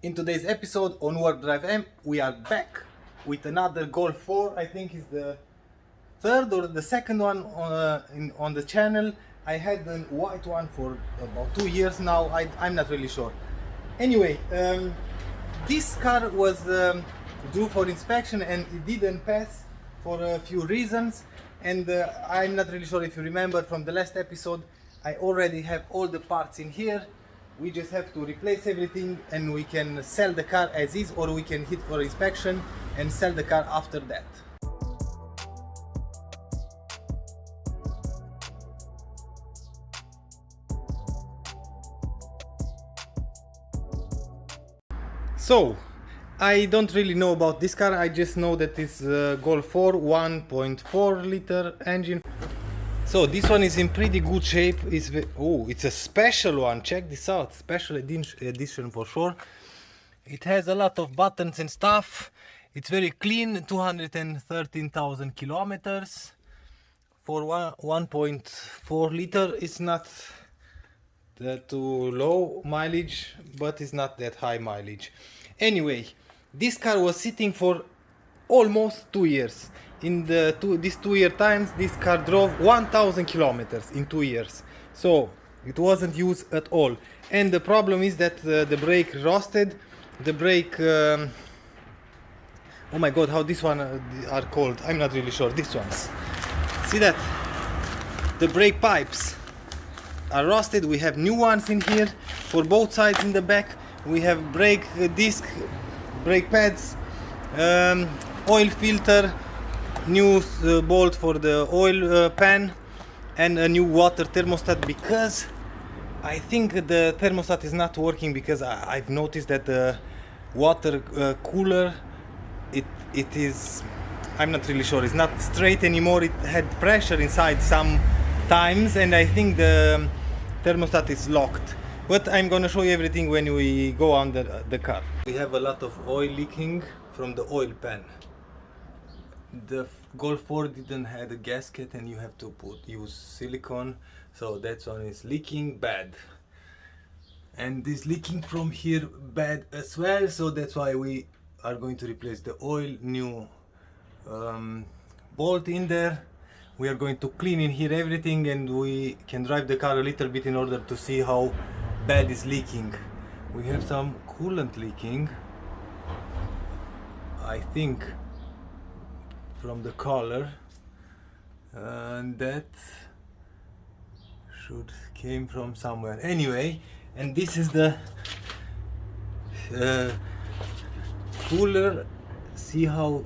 In today's episode on WarpDriveM, we are back with another Golf 4. I think it's the third or the second one on the channel. I had a white one for about 2 years now. I'm not really sure. Anyway, this car was due for inspection and it didn't pass for a few reasons. And I'm not really sure if you remember from the last episode, I already have all the parts in here. We just have to replace everything and we can sell the car as is, or we can hit for inspection and sell the car after that. So, I don't really know about this car. I just know that it's Golf 4 1.4 liter engine. So this one is in pretty good shape. It's a special one. Check this out, special edition for sure. It has a lot of buttons and stuff. It's very clean. 213,000 kilometers for 1.4 liter. It's not too low mileage, but it's not that high mileage. Anyway, this car was sitting for almost 2 years. In these 2 year times, this car drove 1,000 kilometers in 2 years. So it wasn't used at all. And the problem is that the brake rusted. The brake, oh my god, how this one are called? I'm not really sure. These ones. See that? The brake pipes are rusted. We have new ones in here for both sides in the back. We have brake disc, brake pads, oil filter, new bolt for the oil pan, and a new water thermostat, because I think the thermostat is not working, because I've noticed that the water cooler, it is, I'm not really sure, it's not straight anymore. It had pressure inside sometimes, and I think the thermostat is locked. But I'm gonna show you everything when we go under the car. We have a lot of oil leaking from the oil pan. The Golf 4 didn't have a gasket and you have to use silicone, so that one is leaking bad. And this leaking from here bad as well, so that's why we are going to replace the oil, new bolt in there. We are going to clean in here everything, and we can drive the car a little bit in order to see how bad is leaking. We have some coolant leaking, I think, from the color, and that should came from somewhere. Anyway, and this is the cooler. See how,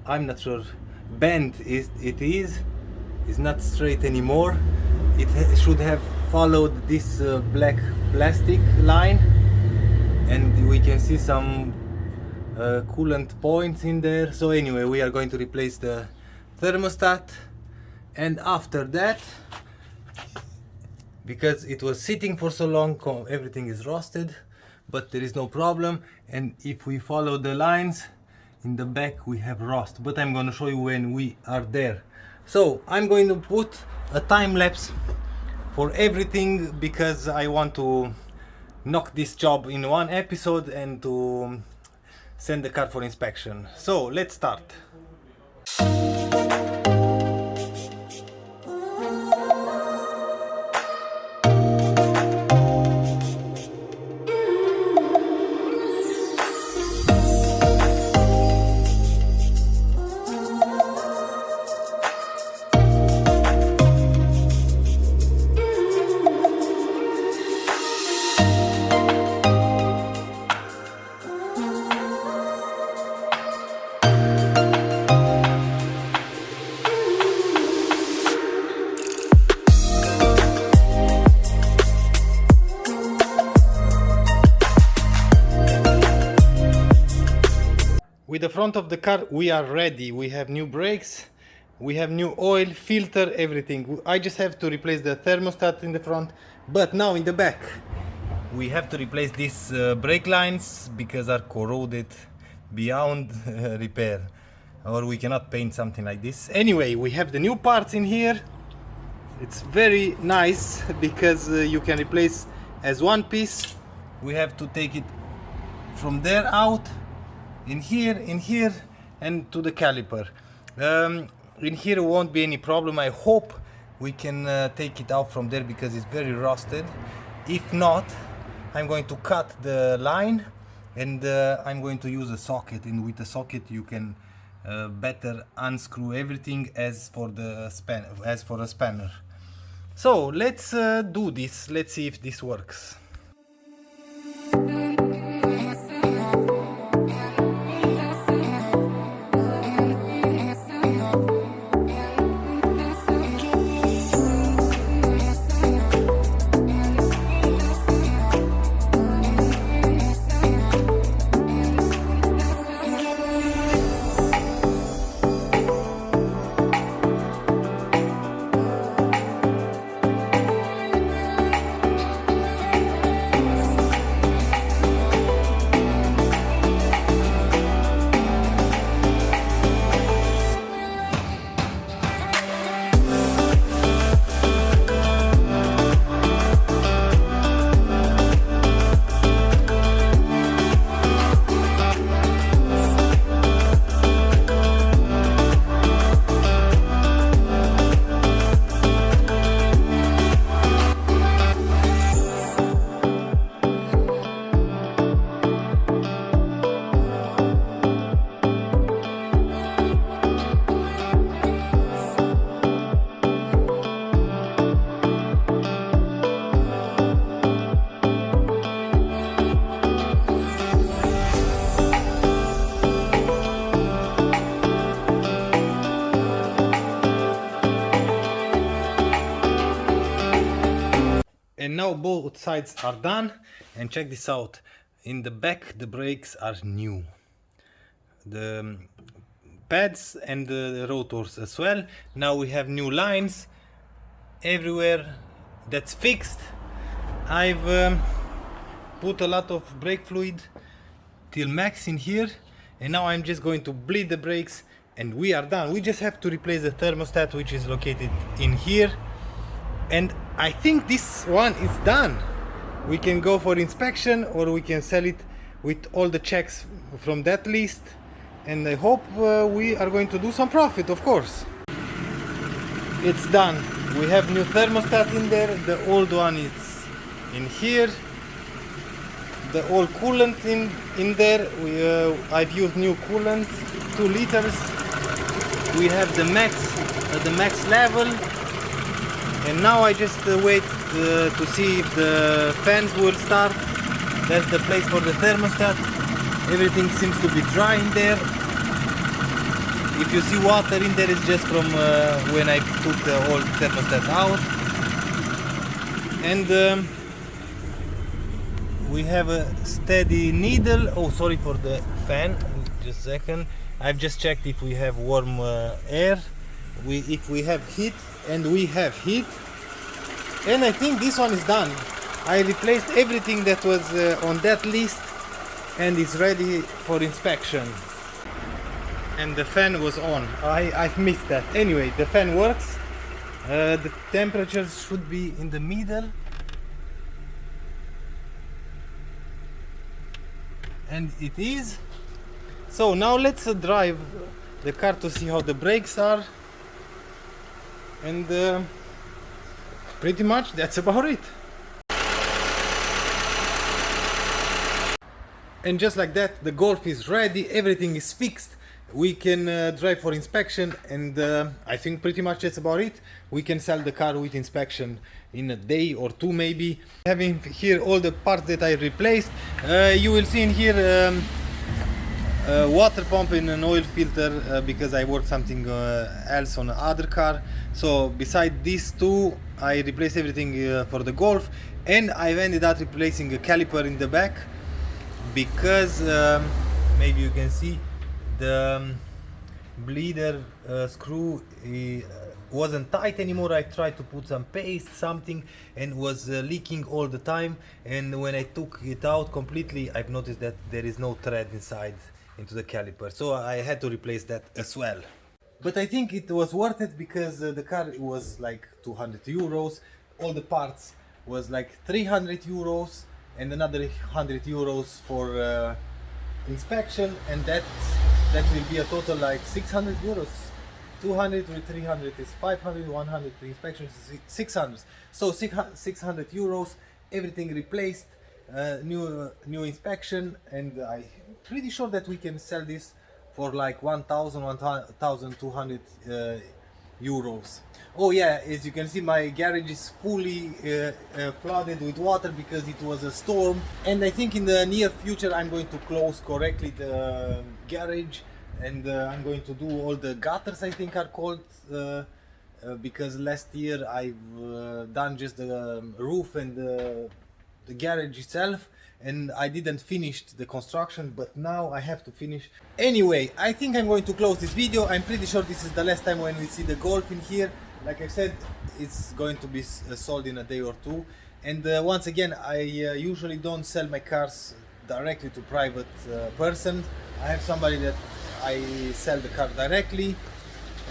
I'm not sure, bent it is. It's not straight anymore. It should have followed this black plastic line, and we can see some coolant points in there. So anyway, we are going to replace the thermostat, and after that, because it was sitting for so long, everything is rusted, but there is no problem. And if we follow the lines in the back, we have rust, but I'm going to show you when we are there. So I'm going to put a time lapse for everything, because I want to knock this job in one episode and to send the car for inspection. So let's start. With the front of the car, we are ready. We have new brakes, we have new oil, filter, everything. I just have to replace the thermostat in the front, but now in the back we have to replace these brake lines, because are corroded beyond repair, or we cannot paint something like this. Anyway, we have the new parts in here. It's very nice because you can replace as one piece. We have to take it from there out in here and to the caliper. In here won't be any problem. I hope we can take it out from there because it's very rusted. If not, I'm going to cut the line and I'm going to use a socket, and with the socket you can better unscrew everything as for a spanner. So let's do this. Let's see if this works. And now both sides are done, and check this out. In the back the brakes are new, the pads and the rotors as well. Now we have new lines everywhere. That's fixed. I've put a lot of brake fluid till max in here, and now I'm just going to bleed the brakes and we are done. We just have to replace the thermostat, which is located in here, and I think this one is done. We can go for inspection or we can sell it with all the checks from that list, and I hope we are going to do some profit, of course. It's done. We have new thermostat in there. The old one is in here. The old coolant in there. I've used new coolant, 2 liters. We have the max level. And now I just wait to see if the fans will start. That's the place for the thermostat. Everything seems to be dry in there. If you see water in there, it's just from when I took the old thermostat out. And we have a steady needle. Oh, sorry for the fan. Just a second. I've just checked if we have warm air. If we have heat, and we have heat. And I think this one is done. I replaced everything that was on that list, and it's ready for inspection. And the fan was on. I've missed that. Anyway, the fan works. The temperature should be in the middle. And it is. So now let's drive the car to see how the brakes are. And pretty much that's about it. And just like that, the Golf is ready, everything is fixed. We can drive for inspection, and I think pretty much that's about it. We can sell the car with inspection in a day or two maybe. Having here all the parts that I replaced, you will see in here water pump and an oil filter because I worked something else on the other car. So beside these two, I replaced everything for the Golf, and I've ended up replacing a caliper in the back because maybe you can see the bleeder screw wasn't tight anymore. I tried to put some paste, something, and was leaking all the time. And when I took it out completely, I've noticed that there is no thread inside into the caliper, so I had to replace that as well. But I think it was worth it because the car was like 200 euros, all the parts was like 300 euros, and another 100 euros for inspection, and that will be a total like 600 euros. 200 with 300 is 500, 100 the inspection is 600. So 600 euros, everything replaced, new inspection, and I'm pretty sure that we can sell this for like 1,200 euros. Oh yeah, as you can see, my garage is fully flooded with water because it was a storm, and I think in the near future I'm going to close correctly the garage, and I'm going to do all the gutters, I think are called, because last year I've done just the roof and the garage itself, and I didn't finish the construction, but now I have to finish. Anyway, I think I'm going to close this video. I'm pretty sure this is the last time when we see the Golf in here. Like I said, it's going to be sold in a day or two. And once again, I usually don't sell my cars directly to private person. I have somebody that I sell the car directly.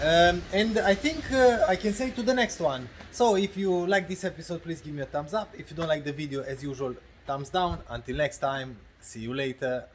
And I think I can say to the next one. So if you like this episode, please give me a thumbs up. If you don't like the video, as usual, thumbs down. Until next time, see you later.